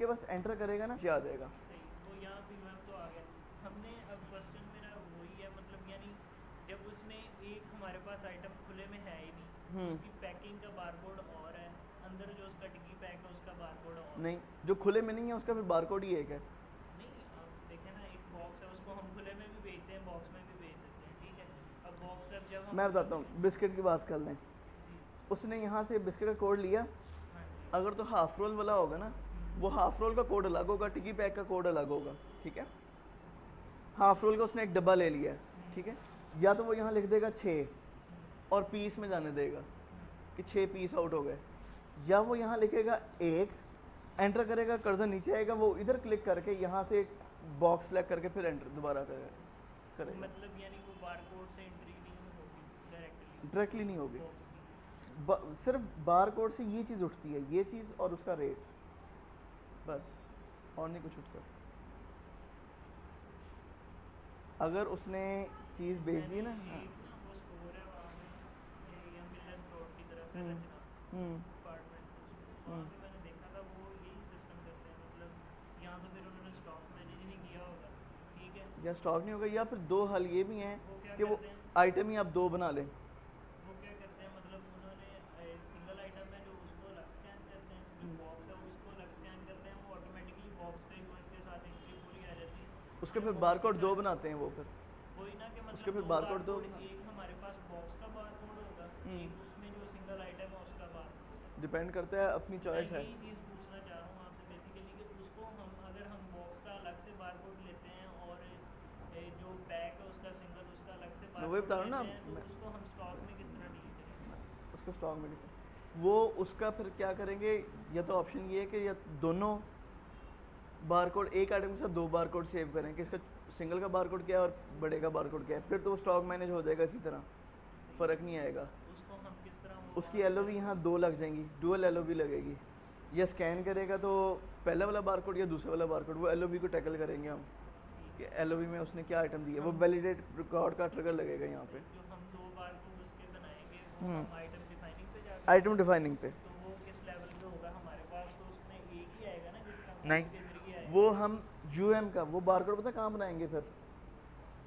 के बस एंटर करेगा ना, आ जाएगा। सही, वो यहाँ पे मैम तो आ गया। हमने अब क्वेश्चन मेरा वही है, मतलब यानी जब उसने एक हमारे पास आइटम खुले में है ही नहीं, हम्म। उसकी पैकिंग का बारकोड और है, अंदर जो उसका टिकी पैक है उसका बारकोड और है। नहीं, जो खुले में नहीं है उसका फिर बारकोड ही एक है। नहीं, अब देखें ना, एक बॉक्स है, उसको हम खुले में भी बेचते हैं, बॉक्स में भी बेच देते हैं, ठीक है। अब बॉक्स अब जब हम मैं बताता खोलते हैं। हूँ, बिस्किट की बात कर लें। जी। उसने यहाँ से बिस्किट का कोड लिया, हाँ जी। अगर तो हाफ रोल वाला होगा ना, वो हाफ रोल का कोड अलग होगा, टिकी पैक का कोड अलग होगा, ठीक है। हाफ रोल का उसने एक डब्बा ले लिया है, ठीक है। या तो वो यहाँ लिख देगा 6 और पीस में जाने देगा कि 6 पीस आउट हो गए, या वो यहाँ लिखेगा 1, एंटर करेगा, कर्सर नीचे आएगा, वो इधर क्लिक करके यहाँ से एक बॉक्स सेलेक्ट करके फिर एंटर दोबारा वो करेगा। मतलब यानी वो बारकोड से एंट्री नहीं होगी डायरेक्टली डायरेक्टली नहीं होगी, बॉक्स की। सिर्फ बार कोड से ये चीज़ उठती है, ये चीज़ और उसका रेट, बस, और नहीं कुछ उठता। अगर उसने चीज़ बेच दी मैंने ना, हाँ। एक ना वो स्टोर है वहाँ पे, ये मिलन रोड की तरफ है, हम्म। रचना हम्म। अपार्टमेंट उसमें, वहाँ हम्म। पे मैंने देखा था वो यही सिस्टम करते हैं, मतलब यहाँ तो फिर उन्होंने स्टॉक मैनेज नहीं किया होगा, ठीक है। या स्टॉक नहीं होगा, या फिर दो हल ये भी हैं वो क्या कि वो करते हैं, आइटम ही आप दो बना लें। वो क्या करते हैं, मतलब उन्होंने सिंगल आइटम है जो उसको अलग स्कैन करते हैं, जो बॉक्स है उसको अलग स्कैन करते हैं, वो ऑटोमेटिकली बॉक्स पे यूएन के साथ एंट्री पूरी आ जाती है। उसके जो फिर बॉक्स की बारकोड दो साइड, बनाते हैं वो फिर, वही ना कि उसके मतलब फिर दो बारकोड दो बारकोड, बना। एक हमारे पास बॉक्स का बारकोड होगा, एक उसमें जो सिंगल आइटम है उसका बारकोड होगा। डिपेंड करता है, अपनी मैं चॉइस है। यही चीज़ पूछना चाह रहा हूँ आपसे बेसिकली कि उसको हम अगर हम बॉक्स का अलग से बारकोड लेते हैं और जो पैक है उसका सिंगल उसका अलग से मैं वही बारकोड बता रहा हूँ ना, लेते हैं, तो उसको हम स्टॉक में किस तरह डील करेंगे। उसको स्टॉक मेडिसिन, वो उसका फिर क्या करेंगे, या तो ऑप्शन ये है कि या दोनों बारकोड एक आइटम के साथ दो बारकोड सेव करें कि इसका सिंगल का बारकोड क्या है और बड़े का बारकोड क्या है, फिर तो वो स्टॉक मैनेज हो जाएगा इसी तरह, सही है। फ़र्क नहीं आएगा। उसको हम किस तरह वो उसकी वहाँ से एलओवी करेंगे। यहाँ दो लग जाएंगी, डुअल एलओवी लगेगी। या स्कैन करेगा तो पहला वाला बारकोड या दूसरा वाला बारकोड, वो एलओवी को टैकल करेंगे हम ठीक कि है। एलओवी में उसने क्या आइटम दी है, वो हम वैलिडेट रिकॉर्ड का ट्रिगर लगेगा यहाँ पे। सही, जो हम दो बारकोड उसके बनाएंगे वो हम आइटम डिफाइनिंग पे जाके आइटम बनाएंगे। डिफाइनिंग पे। तो वो किस लेवल पे होगा हमारे पास, तो उसमें एक ही आएगा ना जिसका नहीं, कोड के जरिए आएगा। वो हम यूएम का वो बारकोड पता कहाँ बनाएंगे फिर,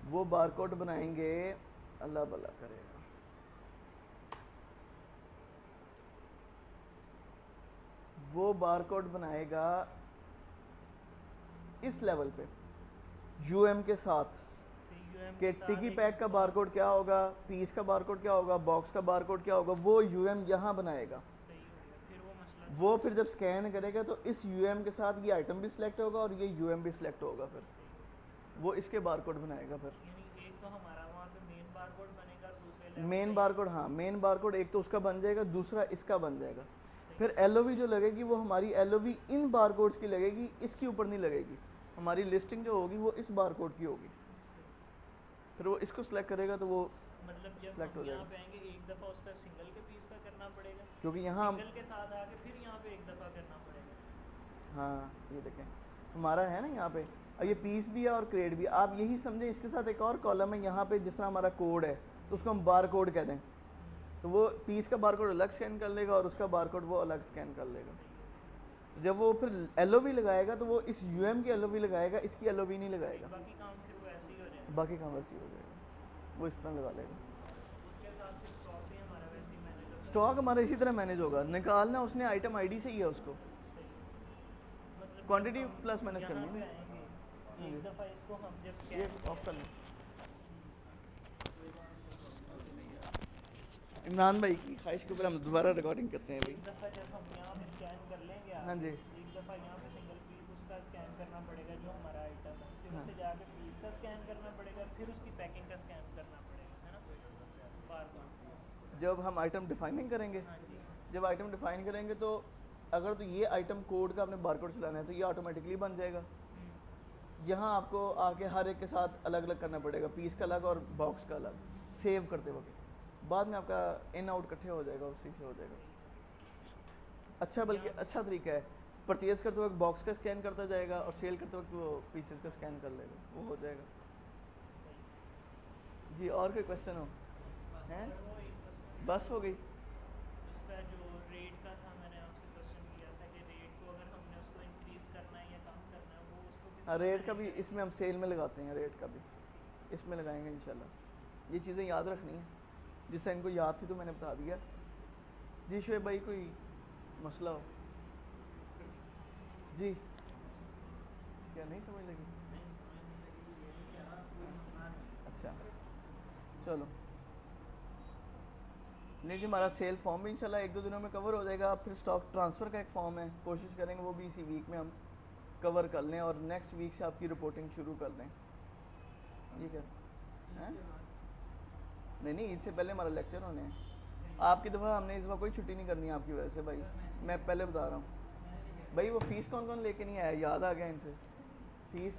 वो बारकोड बनाएंगे, अल्लाह भला करेगा, वो बारकोड बनाएगा इस लेवल पे यूएम के साथ सही, यूएम कि के साथ टिकी एक पैक का बॉक्स। बारकोड क्या होगा, पीस का बारकोड क्या होगा, बॉक्स का बारकोड क्या होगा, वो यूएम यहाँ बनाएगा। सही हो गया, फिर वो मसला वो सॉल्व फिर हो जब गया। स्कैन करेगा तो इस यूएम के साथ ये आइटम भी सिलेक्ट होगा और ये यूएम भी सिलेक्ट होगा, फिर सही हो गया। वो इसके बारकोड बनाएगा फिर। यानी एक तो हमारा वहाँ पे मेन बारकोड बनेगा, दूसरे लेवल मेन पे ये। बारकोड, हाँ मेन बारकोड एक तो उसका बन जाएगा, दूसरा इसका बन जाएगा। सही फिर है। एलओवी जो लगेगी वो हमारी एलओवी इन बारकोड्स की लगेगी, इसके ऊपर नहीं लगेगी। हमारी लिस्टिंग जो होगी वो इस बारकोड की होगी। सही। फिर वो इसको सिलेक्ट करेगा तो वो मतलब जब सिलेक्ट हम हो यहाँ जाएगा, पे आएंगे एक दफ़ा उसका सिंगल के पीस का करना पड़ेगा, क्योंकि यहाँ सिंगल के साथ आके फिर यहाँ पे एक दफ़ा करना पड़ेगा। हाँ ये देखें हमारा है ना यहाँ पे, और हाँ ये जी। पीस भी है और क्रेड भी है। आप यही समझें, इसके साथ एक और कॉलम है यहाँ पे, जिस तरह हमारा कोड है तो उसको हम बार कोड कह दें, तो वो पीस का बारकोड अलग स्कैन कर लेगा और उसका बारकोड वो अलग स्कैन कर लेगा। सही हो गया। जब वो फिर एलओवी लगाएगा तो वो इस यूएम की एलओवी लगाएगा, इसकी एलओवी नहीं सही, लगाएगा। बाकी काम फिर वो ऐसे ही हो जाएंगे। बाकी काम वैसे ही हो जाएगा, वो इस तरह लगा लेगा। उसके साथ फिर स्टॉक भी हमारा वैसे ही मैनेज होता स्टॉक रहेगा। हमारा इसी तरह मैनेज होगा, निकालना उसने आइटम आईडी से ही है उसको, सही हो गया। मतलब जब क्वांटिटी हम प्लस माइनस करनी यहाँ है पे ना। आएंगे, हाँ एक जी, दफ़ा इसको हम जब ये स्कैन ऑफ कर लो। करेंगे। इमरान भाई की ख्वाहिश के ऊपर हम दोबारा रिकॉर्डिंग करते हैं भाई। एक दफ़ा जब हम यहाँ पे स्कैन कर लेंगे हाँ आगे, जी। एक दफ़ा यहाँ पे सिंगल पीस उसका स्कैन करना पड़ेगा जो हमारा आइटम है, फिर हाँ, उसे जाके पीस का स्कैन करना पड़ेगा, फिर उसकी पैकिंग का स्कैन करना पड़ेगा, है ना, बार बार। जब हम आइटम डिफाइनिंग करेंगे, हाँ जी। जब आइटम डिफाइन करेंगे तो अगर तो ये आइटम कोड का अपने बारकोड चलाना है तो ये ऑटोमेटिकली बन जाएगा। यहाँ आपको आके हर एक के साथ अलग अलग करना पड़ेगा, पीस का अलग और बॉक्स का अलग, सेव करते वक्त। बाद में आपका इन आउट इकट्ठे हो जाएगा, उसी से हो जाएगा। सही हो गया। अच्छा, अब बल्कि यहाँ पे अच्छा तरीका है, परचेज़ करते वक्त बॉक्स का स्कैन करता जाएगा और सेल करते वक्त वो पीसेस का स्कैन कर लेगा, वो हो जाएगा। सही है। जी, और कोई क्वेश्चन हो? हैं? और वो एक क्वेश्चन बस हो गई। उसका जो रेट का था, मैंने आपसे क्वेश्चन किया था कि रेट को अगर हमने उसको इंक्रीज़ करना हाँ रेट का भी इसमें हम सेल में लगाते हैं, रेट का भी इसमें लगाएंगे इंशाल्लाह। ये चीज़ें याद रखनी है, जिससे इनको याद थी तो मैंने बता दिया। जी शुएब भाई कोई मसला हो? जी क्या नहीं समझ लगी? अच्छा चलो नहीं जी, हमारा सेल फॉर्म भी इंशाल्लाह 1-2 दिनों में कवर हो जाएगा। फिर स्टॉक ट्रांसफ़र का एक फॉर्म है, कोशिश करेंगे वो भी इसी वीक में हम कवर कर लें और नेक्स्ट वीक से आपकी रिपोर्टिंग शुरू कर दें। ये क्या है? नहीं ईद से पहले हमारा लेक्चर होने हैं। आपकी दफ़ा हमने इस बार कोई छुट्टी नहीं करनी है आपकी वजह से भाई, मैं पहले बता रहा हूँ। भाई वो फ़ीस कौन कौन लेके नहीं आया, याद आ गया इनसे फ़ीस?